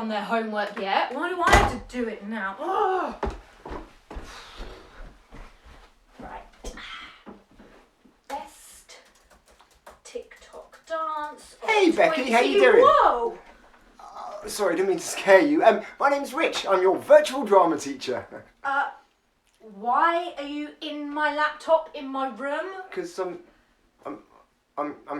done their homework yet. Why do I have to do it now? Oh. Right. Best TikTok dance. Hey Becky, how you doing? Whoa! Sorry, I didn't mean to scare you. My name's Rich. I'm your virtual drama teacher. Why are you in my laptop in my room? Because I'm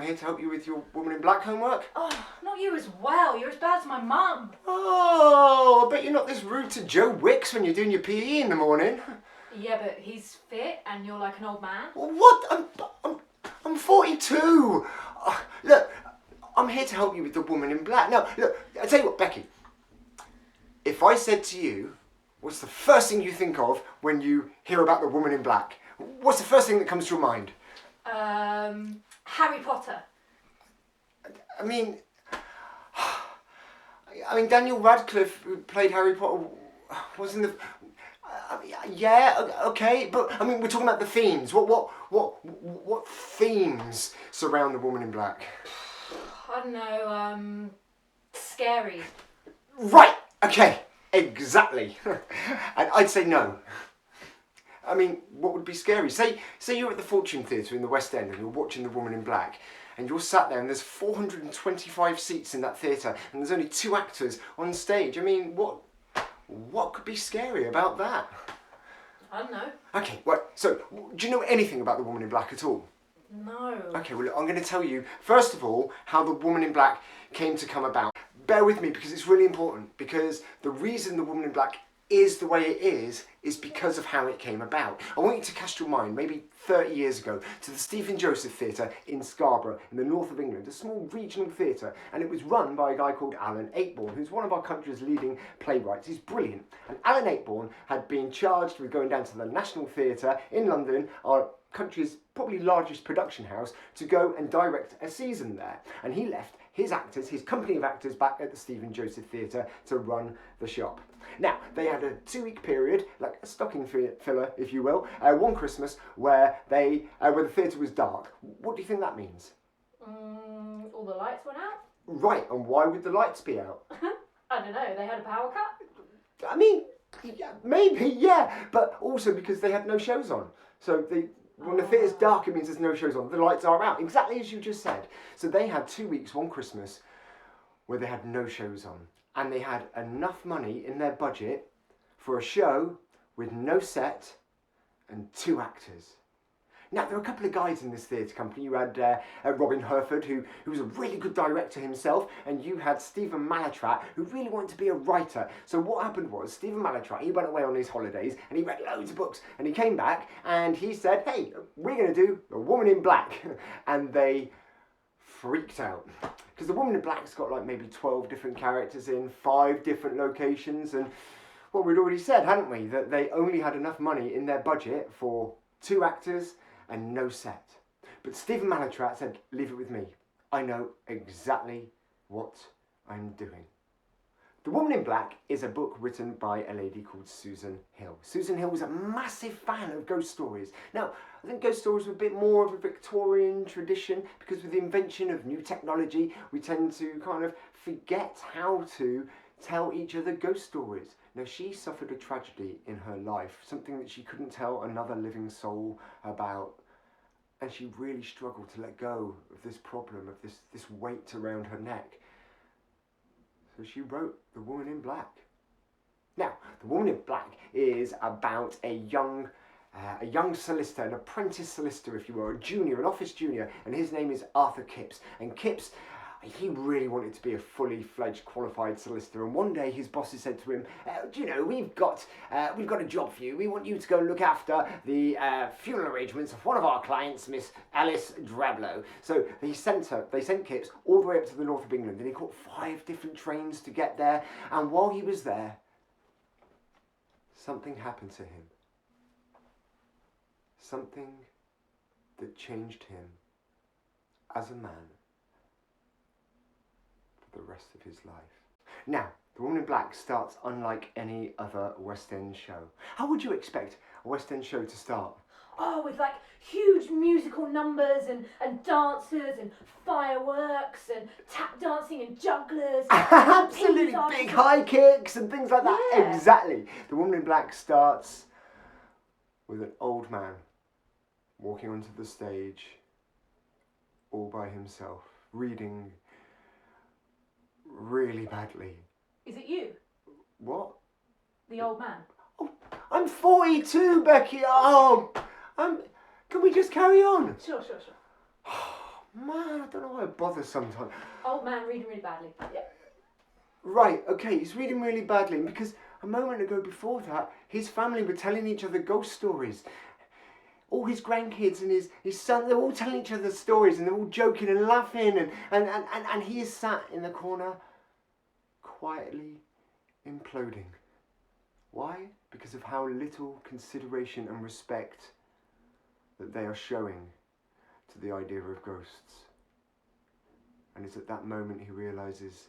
here to help you with your Woman in Black homework. Oh, not you as well. You're as bad as my mum. Oh, I bet you're not this rude to Joe Wicks when you're doing your PE in the morning. Yeah, but he's fit and you're like an old man. What? I'm 42. Look, I'm here to help you with the Woman in Black. Now, look, I tell you what, Becky. If I said to you, what's the first thing you think of when you hear about the Woman in Black? What's the first thing that comes to your mind? Harry Potter. I mean, Daniel Radcliffe, who played Harry Potter, was in the. Yeah, okay, but I mean, we're talking about the themes. What themes surround the Woman in Black? I don't know. Scary. Right. Okay. Exactly. And I'd say no. I mean, what would be scary? Say you're at the Fortune Theatre in the West End and you're watching The Woman in Black and you're sat there and there's 425 seats in that theatre and there's only 2 actors on stage. I mean, what could be scary about that? I don't know. Okay, well, so do you know anything about The Woman in Black at all? No. Okay, well, look, I'm going to tell you, first of all, how The Woman in Black came to come about. Bear with me because it's really important, because the reason The Woman in Black is the way it is because of how it came about. I want you to cast your mind, maybe 30 years ago, to the Stephen Joseph Theatre in Scarborough, in the north of England, a small regional theatre, and it was run by a guy called Alan Ayckbourn, who's one of our country's leading playwrights. He's brilliant. And Alan Ayckbourn had been charged with going down to the National Theatre in London, our country's probably largest production house, to go and direct a season there. And he left his actors, his company of actors, back at the Stephen Joseph Theatre to run the shop. Now, they had a 2-week period, like a stocking filler, if you will, one Christmas, where the theatre was dark. What do you think that means? All the lights went out? Right, and why would the lights be out? I don't know, they had a power cut? I mean, yeah, maybe, yeah, but also because they had no shows on. So when the theatre's dark, it means there's no shows on. The lights are out, exactly as you just said. So they had 2 weeks, one Christmas, where they had no shows on. And they had enough money in their budget for a show with no set and 2 actors. Now, there were a couple of guys in this theatre company. You had Robin Herford, who was a really good director himself, and you had Stephen Mallatrat, who really wanted to be a writer. So what happened was, Stephen Mallatrat, he went away on his holidays, and he read loads of books, and he came back, and he said, hey, we're going to do The Woman in Black. And they freaked out. Because The Woman in Black's got like maybe 12 different characters in 5 different locations, and well, we'd already said, hadn't we, that they only had enough money in their budget for 2 actors and no set. But Stephen Mallatrat said, leave it with me. I know exactly what I'm doing. The Woman in Black is a book written by a lady called Susan Hill. Susan Hill was a massive fan of ghost stories. Now, I think ghost stories were a bit more of a Victorian tradition because with the invention of new technology, we tend to kind of forget how to tell each other ghost stories. Now, she suffered a tragedy in her life, something that she couldn't tell another living soul about, and she really struggled to let go of this problem, of this weight around her neck. So she wrote The Woman in Black. Now, The Woman in Black is about a young solicitor, an apprentice solicitor, if you will, a junior, an office junior, and his name is Arthur Kipps. And Kipps, he really wanted to be a fully fledged qualified solicitor, and one day his bosses said to him, do you know, we've got a job for you. We want you to go and look after the funeral arrangements of one of our clients, Miss Alice Drablow. So they sent Kipps all the way up to the north of England, and he caught 5 different trains to get there, and while he was there, something happened to him. Something that changed him as a man the rest of his life. Now, The Woman in Black starts unlike any other West End show. How would you expect a West End show to start? Oh, with like huge musical numbers and dancers and fireworks and tap dancing and jugglers. Absolutely, and big high kicks and things like that. Yeah. Exactly. The Woman in Black starts with an old man walking onto the stage all by himself, reading really badly. Is it you, What? the old man? Oh, I'm 42, Becky. Oh, can we just carry on? Sure. Man, I don't know why I bother sometimes. Old man reading really badly. Yeah. Right, okay, he's reading really badly because a moment ago before that, his family were telling each other ghost stories. All his grandkids and his son, they're all telling each other stories and they're all joking and laughing and he is sat in the corner quietly imploding. Why? Because of how little consideration and respect that they are showing to the idea of ghosts. And it's at that moment he realises,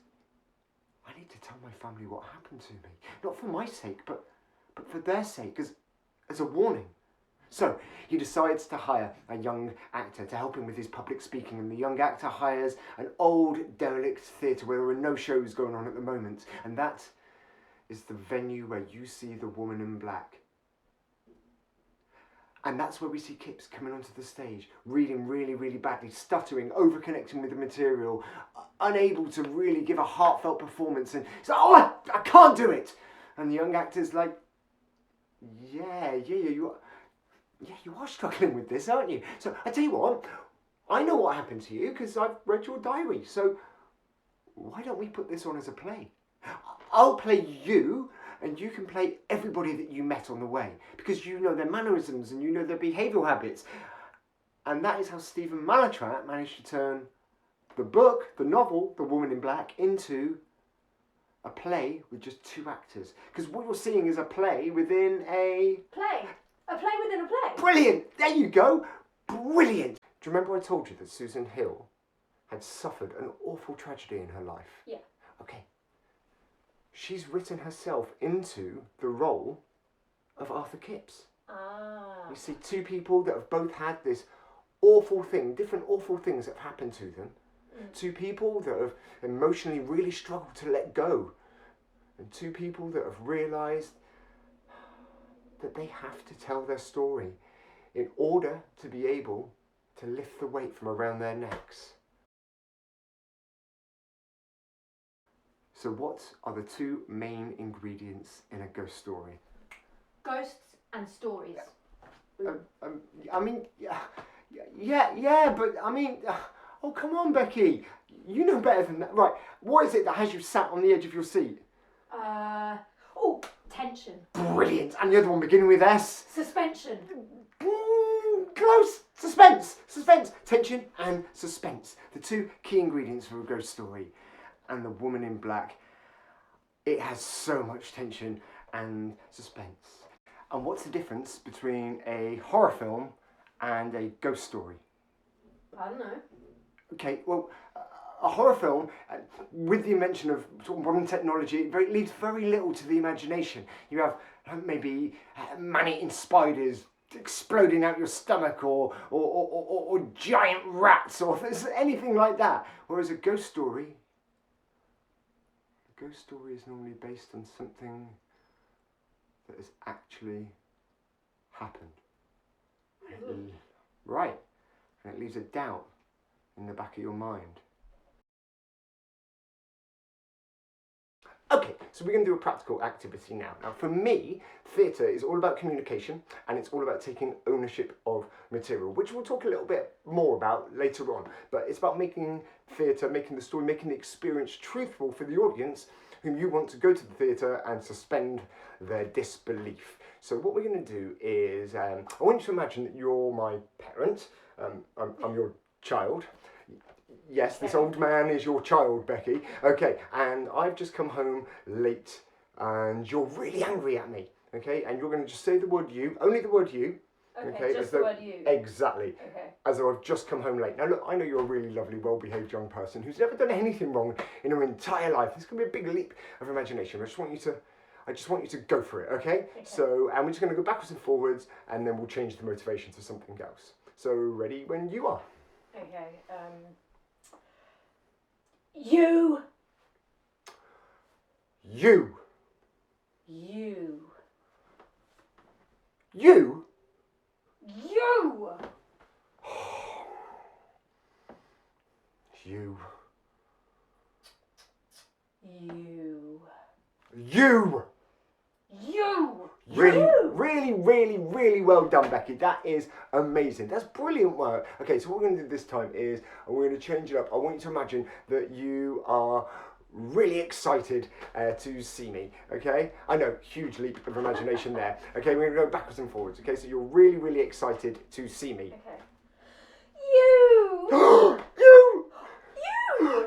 I need to tell my family what happened to me. Not for my sake, but for their sake, as a warning. So he decides to hire a young actor to help him with his public speaking, and the young actor hires an old derelict theatre where there are no shows going on at the moment, and that is the venue where you see the Woman in Black. And that's where we see Kipps coming onto the stage, reading really, really badly, stuttering, over-connecting with the material, unable to really give a heartfelt performance, and he's like, oh, I can't do it! And the young actor's like, yeah, you are struggling with this, aren't you? So I tell you what, I know what happened to you because I've read your diary, so why don't we put this on as a play? I'll play you, and you can play everybody that you met on the way, because you know their mannerisms and you know their behavioural habits. And that is how Stephen Mallatrat managed to turn the book, the novel, The Woman in Black, into a play with just 2 actors. Because what you're seeing is a play within a... Play? A play within a play? Brilliant! There you go! Brilliant! Do you remember I told you that Susan Hill had suffered an awful tragedy in her life? Yeah. Okay. She's written herself into the role of Arthur Kipps. Ah. You see 2 people that have both had this awful thing, different awful things that have happened to them. 2 people that have emotionally really struggled to let go. And 2 people that have realised that they have to tell their story in order to be able to lift the weight from around their necks. So what are the 2 main ingredients in a ghost story? Ghosts and stories. I mean, yeah, but I mean, oh come on, Becky, you know better than that. Right, what is it that has you sat on the edge of your seat? Tension. Brilliant, and the other one beginning with S? Suspension. Close. Suspense, tension and suspense. The 2 key ingredients for a ghost story. And The Woman in Black, it has so much tension and suspense. And what's the difference between a horror film and a ghost story? I don't know. Okay, well, a horror film, with the invention of sort of modern technology, it leaves very little to the imagination. You have maybe man-eating spiders exploding out your stomach, or giant rats, or anything like that. Whereas a ghost story is normally based on something that has actually happened. Right, and it leaves a doubt in the back of your mind. Okay, so we're going to do a practical activity now. Now for me, theatre is all about communication, and it's all about taking ownership of material, which we'll talk a little bit more about later on. But it's about making theatre, making the story, making the experience truthful for the audience whom you want to go to the theatre and suspend their disbelief. So what we're going to do is, I want you to imagine that you're my parent, I'm your child. Yes, this old man is your child, Becky. Okay, and I've just come home late and you're really angry at me, okay? And you're going to just say the word you, only the word you. Okay, just the word you. Exactly. Okay. As though I've just come home late. Now look, I know you're a really lovely, well-behaved young person who's never done anything wrong in her entire life. This can be a big leap of imagination. I just want you to I just want you to go for it, okay? So, and we're just going to go backwards and forwards, and then we'll change the motivation to something else. So, ready when you are. Okay. You. You. You. You. You. You. You. You. You. Really, You. really, really, really well done, Becky. That is amazing. That's brilliant work. Okay, so what we're going to do this time is we're going to change it up. I want you to imagine that you are really excited to see me, okay? I know, huge leap of imagination there. Okay, we're going to go backwards and forwards, okay? So you're really, really excited to see me. Okay. You. You! You.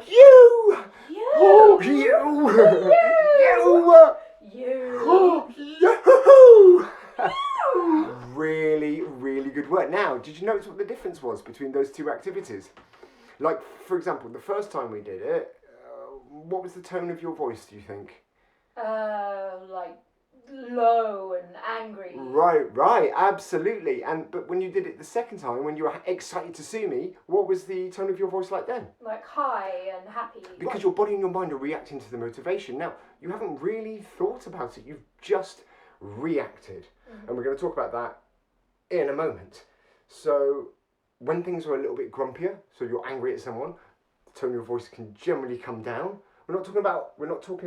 You! You. Oh, you! You. You! Really, really good work. Now, did you notice what the difference was between those two activities? Like, for example, the first time we did it, what was the tone of your voice, do you think? Like low and angry. Right, absolutely. But when you did it the second time, when you were excited to see me, what was the tone of your voice like then? Like high and happy. Because your body and your mind are reacting to the motivation. Now, you haven't really thought about it. You've just reacted. And we're going to talk about that in a moment. So, when things are a little bit grumpier, so you're angry at someone, the tone of your voice can generally come down. We're not talking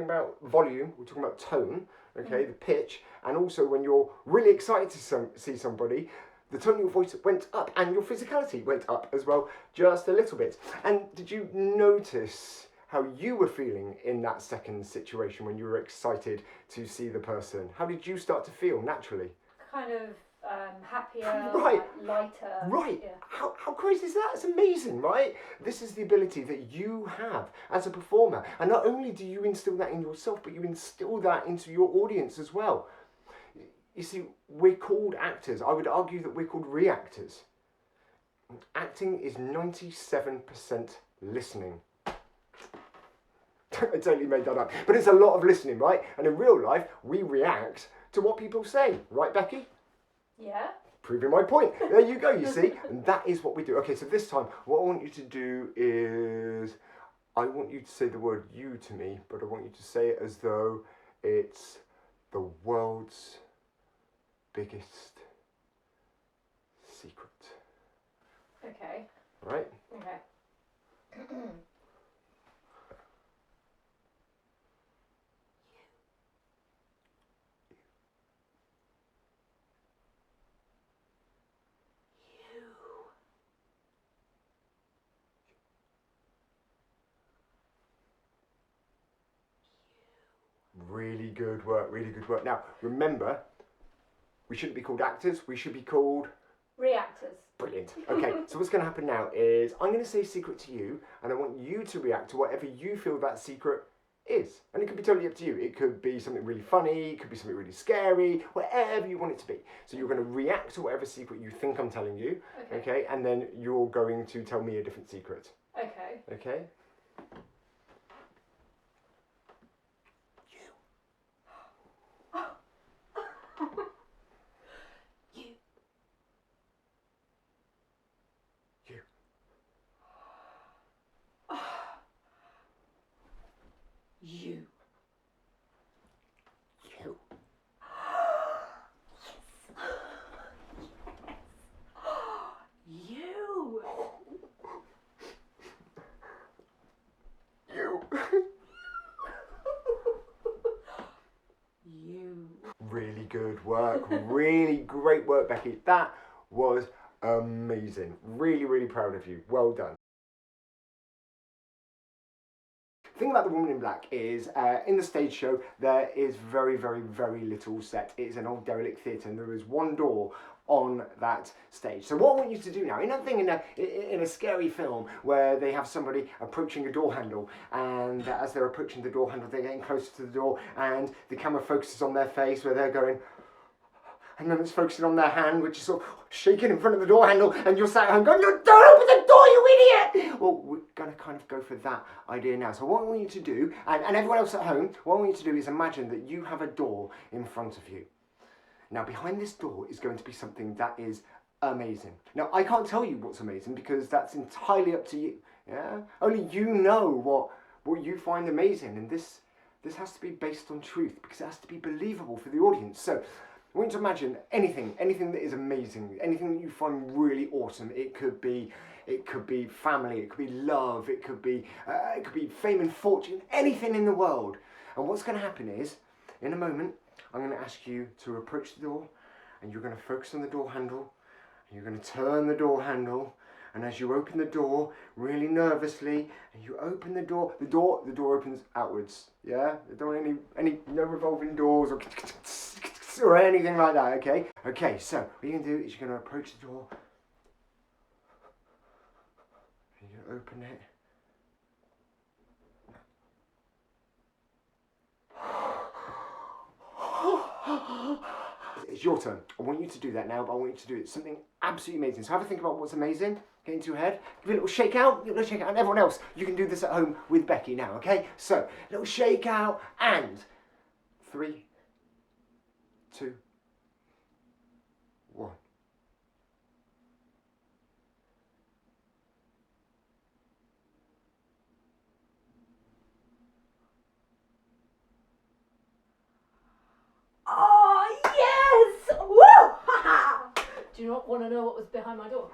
about volume, we're talking about tone, okay, the pitch, and also when you're really excited to see somebody, the tone of your voice went up and your physicality went up as well, just a little bit. And did you notice how you were feeling in that second situation when you were excited to see the person? How did you start to feel naturally? Kind of happier, Right. lighter. Right. Yeah. How crazy is that? It's amazing, right? This is the ability that you have as a performer. And not only do you instill that in yourself, but you instill that into your audience as well. You see, we're called actors. I would argue that we're called reactors. Acting is 97% listening. I totally made that up. But it's a lot of listening, right? And in real life, we react to what people say. Right, Becky? Yeah. Proving my point. There you go, you see? And that is what we do. Okay, so this time, what I want you to do is, I want you to say the word you to me, but I want you to say it as though it's the world's biggest secret. Okay. Right? Okay. Really good work, really good work. Now, remember, we shouldn't be called actors, we should be called... Reactors. Brilliant. Okay, so what's going to happen now is I'm going to say a secret to you, and I want you to react to whatever you feel that secret is. And it could be totally up to you. It could be something really funny, it could be something really scary, whatever you want it to be. So you're going to react to whatever secret you think I'm telling you, okay? And then you're going to tell me a different secret. Okay. Okay? You. You. You. You. You. Really good work. Really great work, Becky. That was amazing. Really, really proud of you. Well done. The thing about The Woman in Black is, in the stage show, there is very, very, very little set. It is an old derelict theatre, and there is one door on that stage. So what I want you to do now, in a scary film where they have somebody approaching a door handle, and as they're approaching the door handle, they're getting closer to the door, and the camera focuses on their face where they're going, And then it's focusing on their hand, which is sort of shaking in front of the door handle, and you're sat at home going, "You don't open the door, you idiot!" Well, we're going to kind of go for that idea now. So what I want you to do, and everyone else at home, what I want you to do is imagine that you have a door in front of you. Now, behind this door is going to be something that is amazing. Now, I can't tell you what's amazing because that's entirely up to you. Yeah, only you know what you find amazing, and this has to be based on truth because it has to be believable for the audience. So I want you to imagine anything that is amazing, anything that you find really awesome. It could be family, it could be love, it could be fame and fortune, anything in the world. And what's going to happen is, in a moment, I'm going to ask you to approach the door, and you're going to focus on the door handle, and you're going to turn the door handle. And as you open the door, really nervously, and you open the door opens outwards. Yeah, there don't any no revolving doors or anything like that. Okay. Okay. So what you're gonna do is you're gonna approach the door, and you open it. It's your turn. I want you to do that now, but I want you to do it something absolutely amazing. So have a think about what's amazing. Get into your head. Give it a little shake out. And everyone else, you can do this at home with Becky now, okay? So, little shake out and 3, 2, 1. Oh, yes! Woo! Do you not want to know what was behind my door?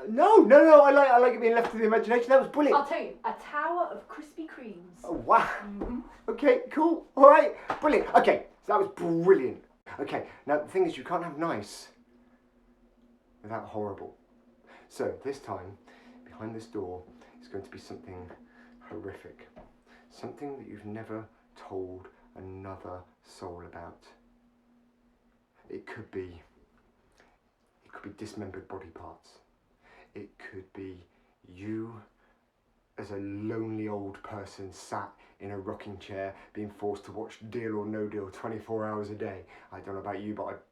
No. I like it being left to the imagination. That was brilliant. I'll tell you, a tower of Krispy Kremes. Oh, wow. Mm-hmm. Okay, cool. All right, brilliant. Okay, so that was brilliant. Okay, now the thing is, you can't have nice without horrible. So this time, behind this door is going to be something horrific, something that you've never told another soul about. It could be dismembered body parts. It could be you as a lonely old person sat in a rocking chair being forced to watch Deal or No Deal 24 hours a day. I don't know about you, but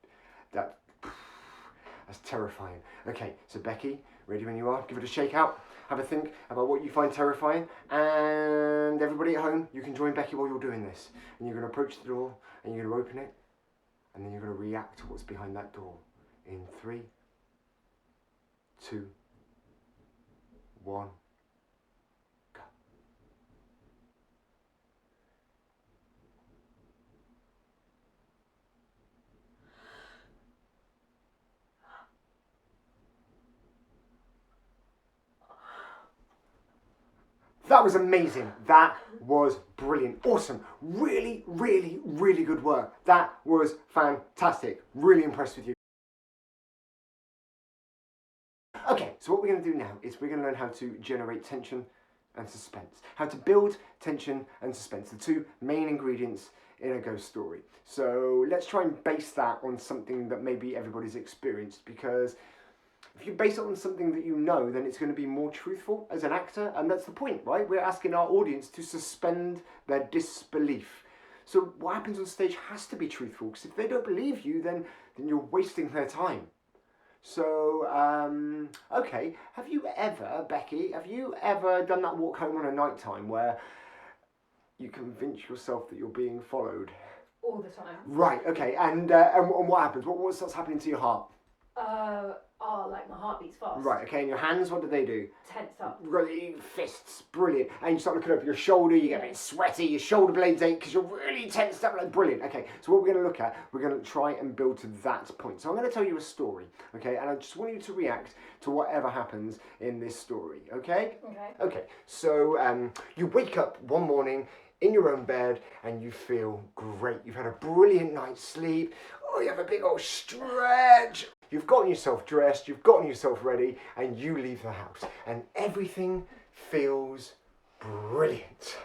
that's terrifying. Okay, so Becky, ready when you are? Give it a shake out. Have a think about what you find terrifying. And everybody at home, you can join Becky while you're doing this. And you're going to approach the door, and you're going to open it, and then you're going to react to what's behind that door. In 3, 2, 1, go. That was amazing. That was brilliant. Awesome. Really, really, really good work. That was fantastic. Really impressed with you. Okay, so what we're going to do now is we're going to learn how to generate tension and suspense. How to build tension and suspense, the two main ingredients in a ghost story. So let's try and base that on something that maybe everybody's experienced, because if you base it on something that you know, then it's going to be more truthful as an actor, and that's the point, right? We're asking our audience to suspend their disbelief. So what happens on stage has to be truthful, because if they don't believe you, then you're wasting their time. So, okay, have you ever, Becky, done that walk home on a night time where you convince yourself that you're being followed? All the time. Right, okay, and what happens? What starts happening to your heart? Like my heart beats fast. Right, okay, and your hands, what do they do? Tense up. Really, fists, brilliant. And you start looking over your shoulder, you get a bit sweaty, your shoulder blades ache because you're really tensed up, like brilliant. Okay, so what we're going to look at, we're going to try and build to that point. So I'm going to tell you a story, okay, and I just want you to react to whatever happens in this story, okay? Okay. Okay, so you wake up one morning in your own bed and you feel great. You've had a brilliant night's sleep. Oh, you have a big old stretch. You've gotten yourself dressed, you've gotten yourself ready, and you leave the house. And everything feels brilliant.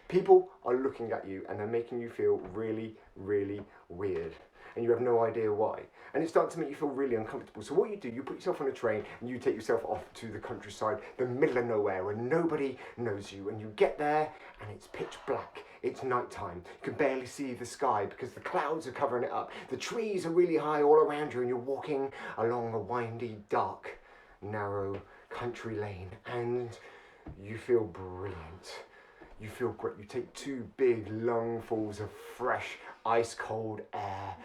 People are looking at you and they're making you feel really, really weird. And you have no idea why. And it's starting to make you feel really uncomfortable. So what you do, you put yourself on a train and you take yourself off to the countryside, the middle of nowhere where nobody knows you. And you get there and it's pitch black. It's nighttime. You can barely see the sky because the clouds are covering it up. The trees are really high all around you, and you're walking along a windy, dark, narrow country lane, and you feel brilliant. You feel great. You take 2 big lungfuls of fresh, ice-cold air.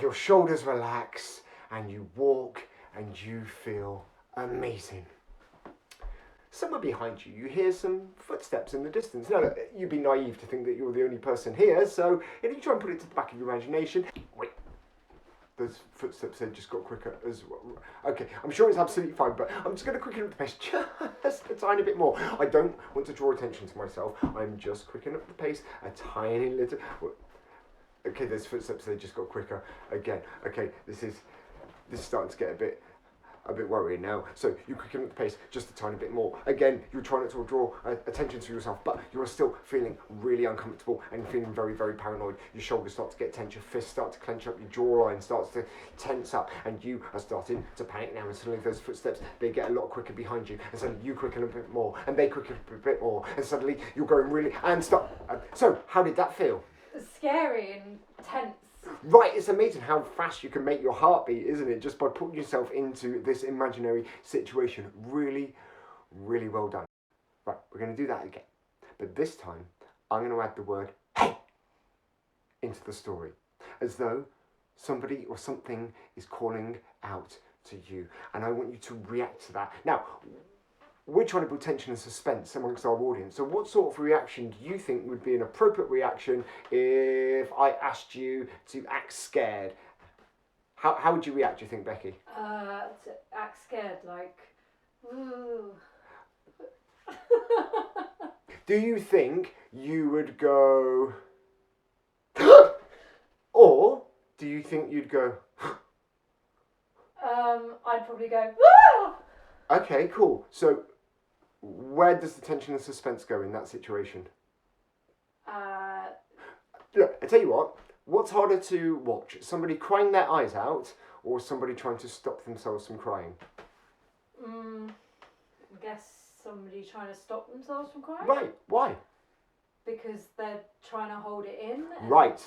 Your shoulders relax, and you walk, and you feel amazing. Somewhere behind you, you hear some footsteps in the distance. Now, look, you'd be naive to think that you're the only person here, so if you try and put it to the back of your imagination, wait, those footsteps, they just got quicker as well. Okay, I'm sure it's absolutely fine, but I'm just going to quicken up the pace just a tiny bit more. I don't want to draw attention to myself. I'm just quickening up the pace a tiny little. Okay, those footsteps, they just got quicker again. Okay, this is starting to get a bit worrying now. So you quicken up the pace just a tiny bit more. Again, you're trying not to draw attention to yourself, but you're still feeling really uncomfortable and feeling very, very paranoid. Your shoulders start to get tense, your fists start to clench up, your jawline starts to tense up, and you are starting to panic now. And suddenly those footsteps, they get a lot quicker behind you, and suddenly you quicken a bit more, and they quicken a bit more, and suddenly you're going really, and stop. So, how did that feel? Scary and tense. Right, it's amazing how fast you can make your heart beat, isn't it? Just by putting yourself into this imaginary situation. Really, really well done. Right, we're going to do that again. But this time, I'm going to add the word hey into the story. As though somebody or something is calling out to you. And I want you to react to that. Now, we're trying to build tension and suspense amongst our audience. So what sort of reaction do you think would be an appropriate reaction if I asked you to act scared? How would you react, do you think, Becky? To act scared, like, ooh. Do you think you would go... or do you think you'd go... I'd probably go, woo! Okay, cool. So where does the tension and suspense go in that situation? Look, I tell you what, what's harder to watch? Somebody crying their eyes out or somebody trying to stop themselves from crying? I guess somebody trying to stop themselves from crying. Right, why? Because they're trying to hold it in. Right.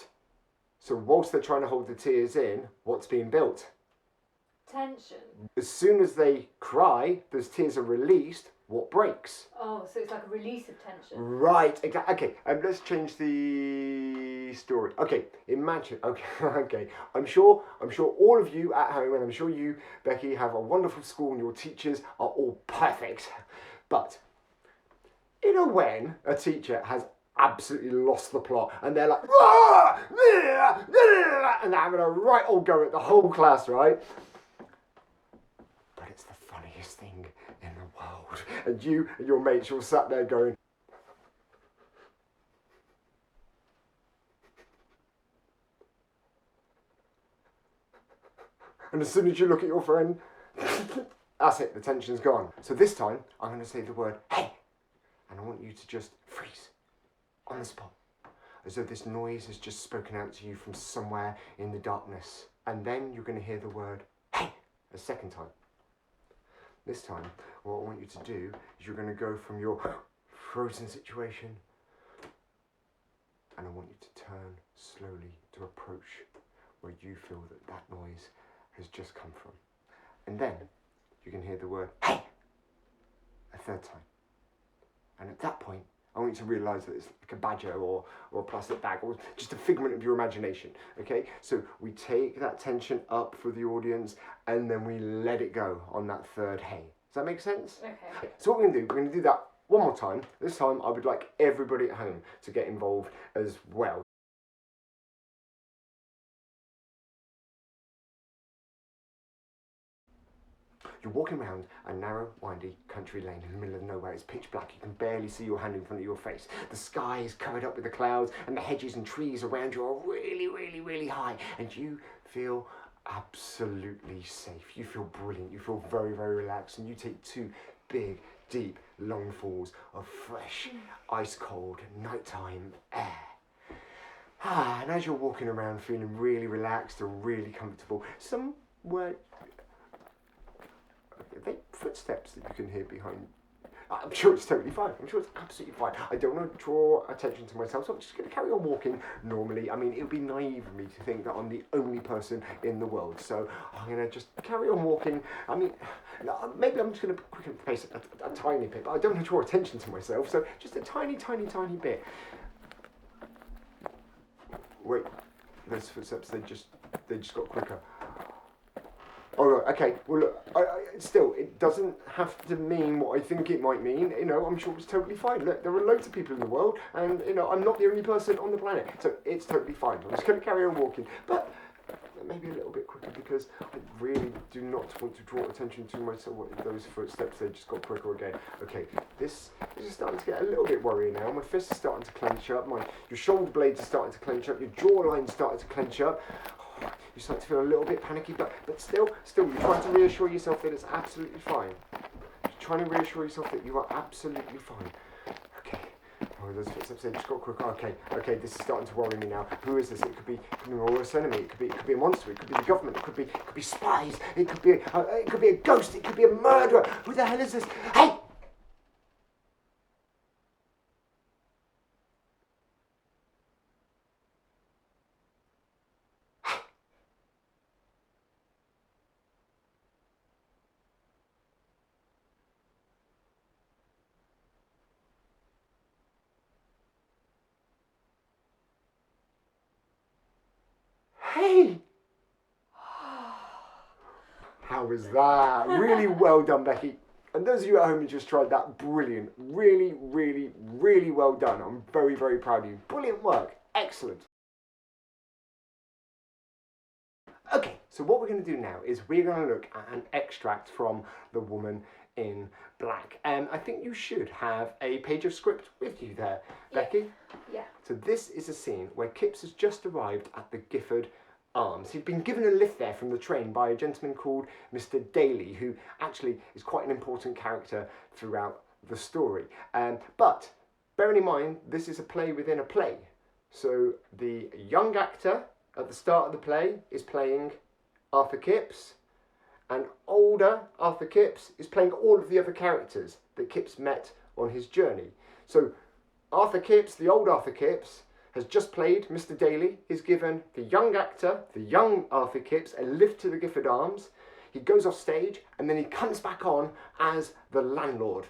So whilst they're trying to hold the tears in, what's being built? Tension. As soon as they cry, those tears are released, what breaks? Oh, so it's like a release of tension. Right, exactly. Okay, let's change the story. Okay, imagine, okay. I'm sure all of you at home, and I'm sure you, Becky, have a wonderful school and your teachers are all perfect. But, when a teacher has absolutely lost the plot and they're like, and they're having a right old go at the whole class, right? But it's the funniest thing in the world. And you and your mates all sat there going, and as soon as you look at your friend, that's it, the tension's gone. So this time, I'm going to say the word, hey, and I want you to just freeze on the spot, as though this noise has just spoken out to you from somewhere in the darkness. And then you're going to hear the word, hey, a second time. This time, what I want you to do is you're going to go from your frozen situation, and I want you to turn slowly to approach where you feel that noise has just come from. And then you can hear the word, hey, a third time. And at that point, I want you to realise that it's like a badger or a plastic bag or just a figment of your imagination, okay? So we take that tension up for the audience and then we let it go on that third hey. Does that make sense? Okay. So what we're going to do that one more time. This time I would like everybody at home to get involved as well. You're walking around a narrow, windy country lane in the middle of nowhere. It's pitch black. You can barely see your hand in front of your face. The sky is covered up with the clouds, and the hedges and trees around you are really, really, really high. And you feel absolutely safe. You feel brilliant. You feel very, very relaxed. And you take 2 big, deep lungfuls of fresh, ice-cold, nighttime air. And as you're walking around feeling really relaxed and really comfortable, somewhere... Are they footsteps that you can hear behind? I'm sure it's totally fine. I'm sure it's absolutely fine. I don't want to draw attention to myself, so I'm just going to carry on walking normally. I mean, it would be naive of me to think that I'm the only person in the world. So I'm going to just carry on walking. I mean, maybe I'm just going to quicken the pace a tiny bit, but I don't want to draw attention to myself. So just a tiny, tiny, tiny bit. Wait, those footsteps, they just got quicker. Oh, right, okay. Well, look, still, it doesn't have to mean what I think it might mean. You know, I'm sure it's totally fine. Look, there are loads of people in the world, and, you know, I'm not the only person on the planet, so it's totally fine. I'm just going to carry on walking, but maybe a little bit quicker because I really do not want to draw attention to myself. Those footsteps, they just got quicker again. Okay, this is starting to get a little bit worrying now. My fists are starting to clench up. Your shoulder blades are starting to clench up. Your jawline's starting to clench up. You start to feel a little bit panicky, but still, you're trying to reassure yourself that it's absolutely fine. You're trying to reassure yourself that you are absolutely fine. Okay. Oh, those footsteps, they just got quicker. Okay, this is starting to worry me now. Who is this? It could be my worst enemy. It could be a monster. It could be the government. It could be spies. It could be a ghost. It could be a murderer. Who the hell is this? Hey! Hey! How was that? Really well done, Becky. And those of you at home who just tried that, brilliant. Really, really, really well done. I'm very, very proud of you. Brilliant work. Excellent. Okay, so what we're going to do now is we're going to look at an extract from The Woman in Black. I think you should have a page of script with you there, Becky. Yeah. So this is a scene where Kipps has just arrived at the Gifford Arms. He'd been given a lift there from the train by a gentleman called Mr. Daly, who actually is quite an important character throughout the story. But bearing in mind, this is a play within a play. So the young actor at the start of the play is playing Arthur Kipps, and older Arthur Kipps is playing all of the other characters that Kipps met on his journey. So Arthur Kipps, the old Arthur Kipps, has just played Mr. Daly. He's given the young actor, the young Arthur Kipps, a lift to the Gifford Arms. He goes off stage and then he comes back on as the landlord.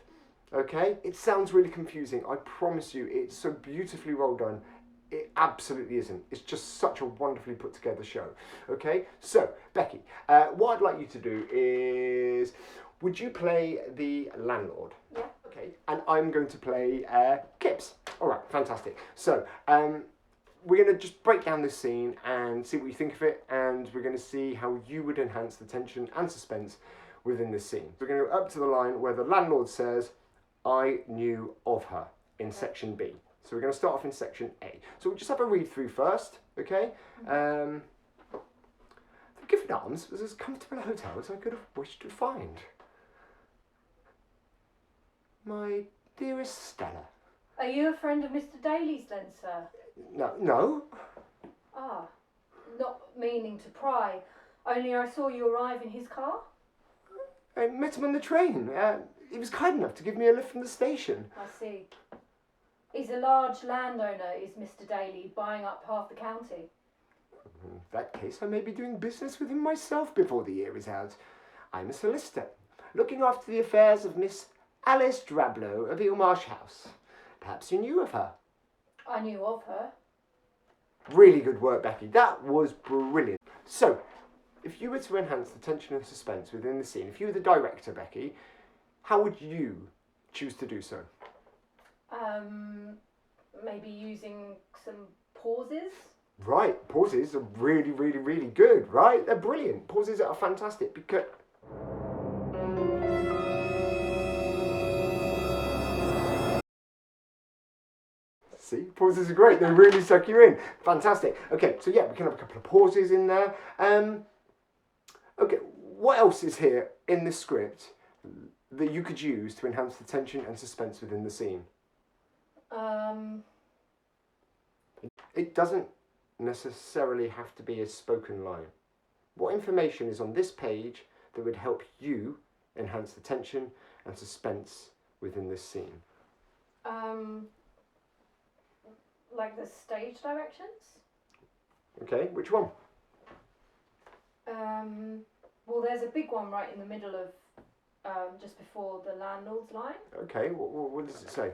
Okay? It sounds really confusing. I promise you, it's so beautifully well done. It absolutely isn't. It's just such a wonderfully put together show. Okay? So, Becky, what I'd like you to do is, would you play the landlord? Yeah. Okay, and I'm going to play Kipps. All right, fantastic. So, we're going to just break down this scene and see what you think of it, and we're going to see how you would enhance the tension and suspense within this scene. We're going to go up to the line where the landlord says, "I knew of her," in section B. So we're going to start off in section A. So we'll just have a read through first, okay? The Gifford Arms was as comfortable a hotel as I could have wished to find. My dearest Stella. Are you a friend of Mr. Daly's then, sir? No. Ah, not meaning to pry. Only I saw you arrive in his car. I met him on the train. He was kind enough to give me a lift from the station. I see. He's a large landowner, is Mr. Daly, buying up half the county. In that case, I may be doing business with him myself before the year is out. I'm a solicitor, looking after the affairs of Miss Alice Drablow of Eelmarsh House. Perhaps you knew of her. I knew of her. Really good work, Becky. That was brilliant. So, if you were to enhance the tension and suspense within the scene, if you were the director, Becky, how would you choose to do so? Maybe using some pauses? Right, pauses are really, really, really good, right? They're brilliant. Pauses are fantastic because... See, pauses are great. They really suck you in. Fantastic. Okay, so yeah, we can have a couple of pauses in there. Okay, what else is here in this script that you could use to enhance the tension and suspense within the scene? It doesn't necessarily have to be a spoken line. What information is on this page that would help you enhance the tension and suspense within this scene? Like the stage directions? Okay, which one? Well, there's a big one right in the middle of, just before the landlord's line. Okay, what does it say?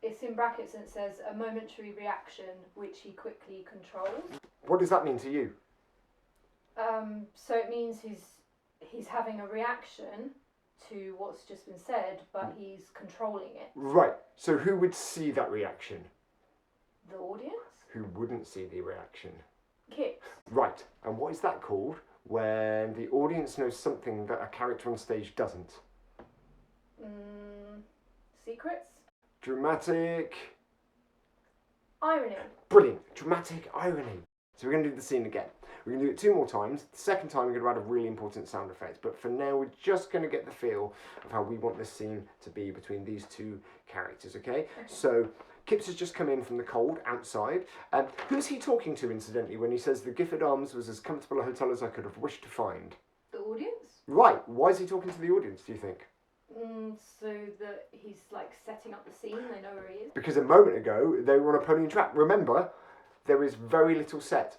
It's in brackets and it says a momentary reaction which he quickly controls. What does that mean to you? So it means he's having a reaction to what's just been said, but he's controlling it. Right, so who would see that reaction? The audience? Who wouldn't see the reaction? Kips. Right, and what is that called when the audience knows something that a character on stage doesn't? Secrets? Dramatic... Irony. Brilliant, dramatic irony. So we're going to do the scene again. We're going to do it 2 more times. The second time we're going to add a really important sound effect. But for now, we're just going to get the feel of how we want this scene to be between these 2 characters, okay? So, Kipps has just come in from the cold outside. Who's he talking to, incidentally, when he says the Gifford Arms was as comfortable a hotel as I could have wished to find? The audience? Right. Why is he talking to the audience, do you think? So that he's like setting up the scene, they know where he is. Because a moment ago, they were on a pony and trap. Remember, there is very little set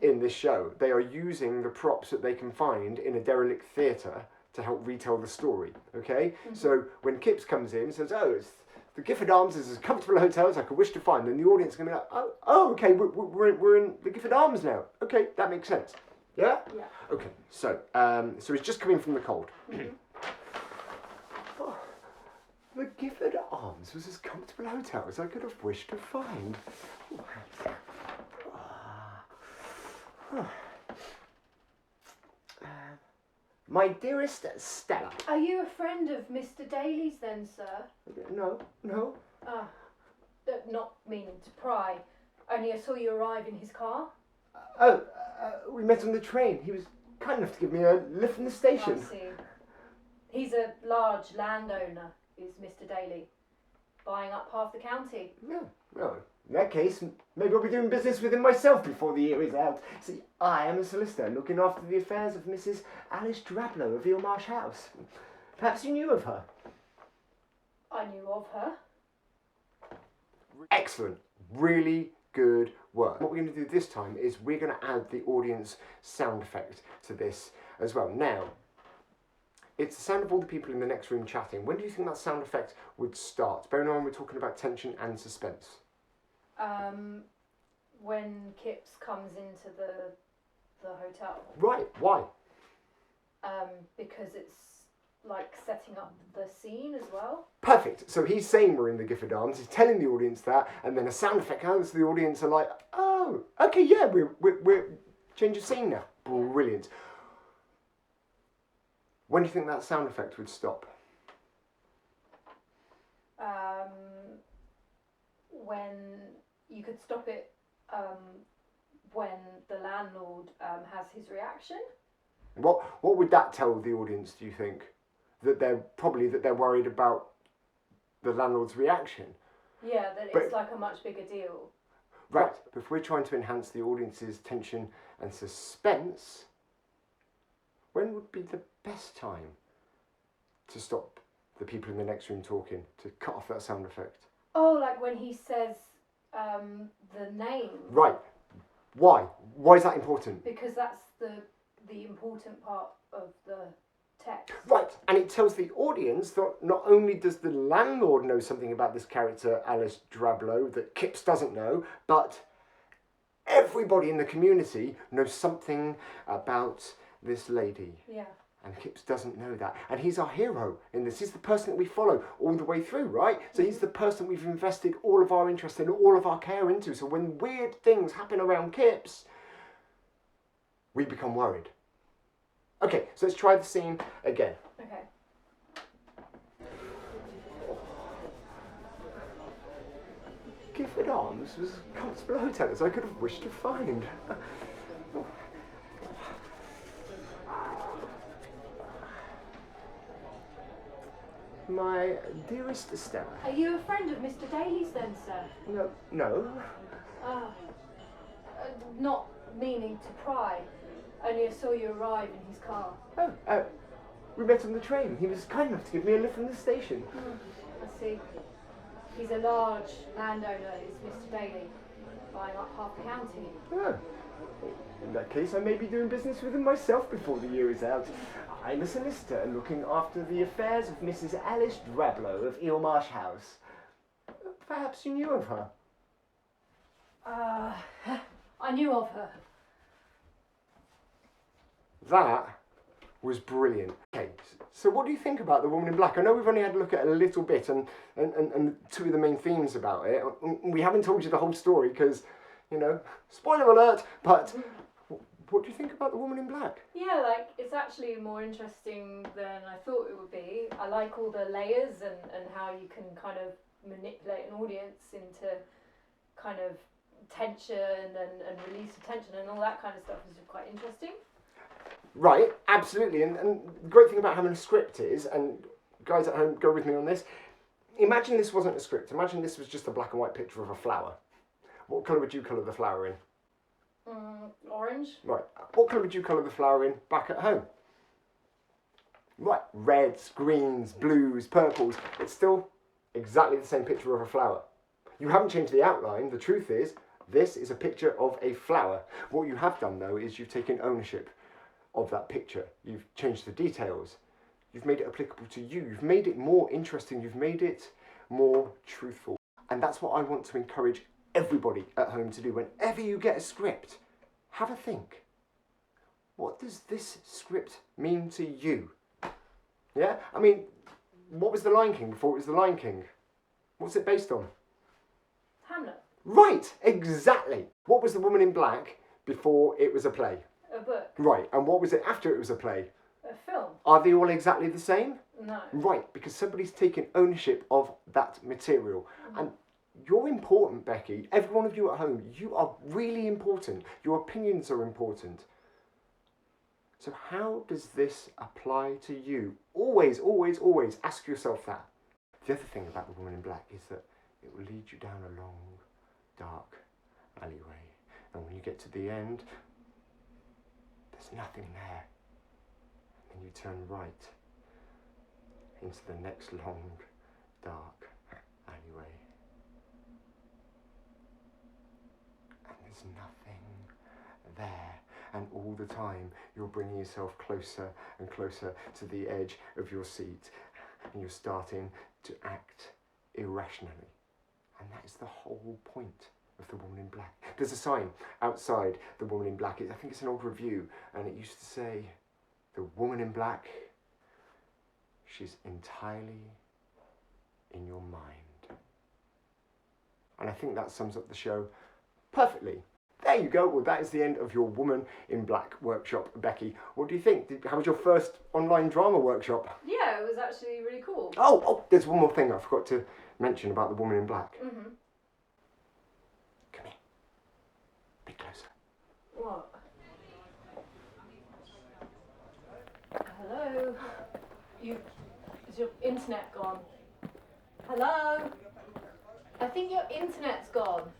in this show. They are using the props that they can find in a derelict theatre to help retell the story, okay? So when Kipps comes in and says, oh, it's the Gifford Arms is as comfortable a hotel as I could wish to find, then the audience is going to be like, oh okay, we're in the Gifford Arms now. Okay, that makes sense. Yeah? Yeah. Okay, so he's just coming from the cold. Oh, the Gifford Arms was as comfortable a hotel as I could have wished to find. My dearest Stella. Are you a friend of Mr. Daly's then, sir? No. Not meaning to pry. Only I saw you arrive in his car. We met on the train. He was kind enough to give me a lift from the station. I see. He's a large landowner, is Mr. Daly. Buying up half the county. No. In that case, maybe I'll be doing business with him myself before the year is out. See, I am a solicitor looking after the affairs of Mrs. Alice Drablow of Eelmarsh House. Perhaps you knew of her? I knew of her. Excellent. Really good work. What we're going to do this time is we're going to add the audience sound effect to this as well. Now, it's the sound of all the people in the next room chatting. When do you think that sound effect would start? Bearing in mind we're talking about tension and suspense. When Kipps comes into the hotel. Right, why? Because it's like setting up the scene as well. Perfect. So he's saying we're in the Gifford Arms, he's telling the audience that, and then a sound effect comes, so the audience are like, oh, okay, yeah, we're change of scene now. Brilliant. When do you think that sound effect would stop? When you could stop it when the landlord has his reaction. What would that tell the audience, do you think? That they're worried about the landlord's reaction? Yeah, it's like a much bigger deal. Right, but if we're trying to enhance the audience's tension and suspense, when would be the best time to stop the people in the next room talking, to cut off that sound effect? Oh, like when he says the name. Right. Why? Why is that important? Because that's the important part of the text. Right, and it tells the audience that not only does the landlord know something about this character, Alice Drablow, that Kipps doesn't know, but everybody in the community knows something about this lady. Yeah. And Kipps doesn't know that. And he's our hero in this. He's the person that we follow all the way through, right? So he's the person we've invested all of our interest and all of our care into. So when weird things happen around Kipps, we become worried. Okay, so let's try the scene again. Okay. Gifford Arms was as comfortable a hotel as I could have wished to find. My dearest Stella. Are you a friend of Mr. Daly's then, sir? No. Not meaning to pry. Only I saw you arrive in his car. We met on the train. He was kind enough to give me a lift from the station. I see. He's a large landowner, is Mr. Daly, buying up half the county. Oh. In that case, I may be doing business with him myself before the year is out. I'm a solicitor and looking after the affairs of Mrs. Alice Drablow of Eelmarsh House. Perhaps you knew of her? I knew of her. That was brilliant. Okay, so what do you think about The Woman in Black? I know we've only had a look at a little bit and two of the main themes about it. We haven't told you the whole story because, you know, spoiler alert, but what do you think about The Woman in Black? Yeah, like, it's actually more interesting than I thought it would be. I like all the layers and how you can kind of manipulate an audience into kind of tension and release of tension and all that kind of stuff is quite interesting. Right, absolutely. And the great thing about having a script is, and guys at home, go with me on this, imagine this wasn't a script. Imagine this was just a black and white picture of a flower. What colour would you colour the flower in? Orange. Right. What colour would you colour the flower in back at home? Right. Reds, greens, blues, purples. It's still exactly the same picture of a flower. You haven't changed the outline. The truth is, this is a picture of a flower. What you have done, though, is you've taken ownership of that picture. You've changed the details. You've made it applicable to you. You've made it more interesting. You've made it more truthful. And that's what I want to encourage everybody at home to do. Whenever you get a script, have a think. What does this script mean to you? Yeah? I mean, what was The Lion King before it was The Lion King? What's it based on? Hamlet. Right, exactly. What was The Woman in Black before it was a play? A book. Right, and what was it after it was a play? A film. Are they all exactly the same? No. Right, because somebody's taken ownership of that material. And you're important, Becky. Every one of you at home, you are really important. Your opinions are important. So how does this apply to you? Always, always, always ask yourself that. The other thing about The Woman in Black is that it will lead you down a long, dark alleyway. And when you get to the end, there's nothing there. And then you turn right into the next long, dark alleyway. And there's nothing there. And all the time, you're bringing yourself closer and closer to the edge of your seat. And you're starting to act irrationally. And that is the whole point of The Woman in Black. There's a sign outside The Woman in Black. I think it's an old review, and it used to say, "The woman in black, she's entirely in your mind." And I think that sums up the show perfectly. There you go. Well, that is the end of your Woman in Black workshop, Becky. What do you think? How was your first online drama workshop? Yeah, it was actually really cool. Oh, there's one more thing I forgot to mention about The Woman in Black. Mm-hmm. Come here. A bit closer. What? Hello? Is your internet gone? Hello? I think your internet's gone.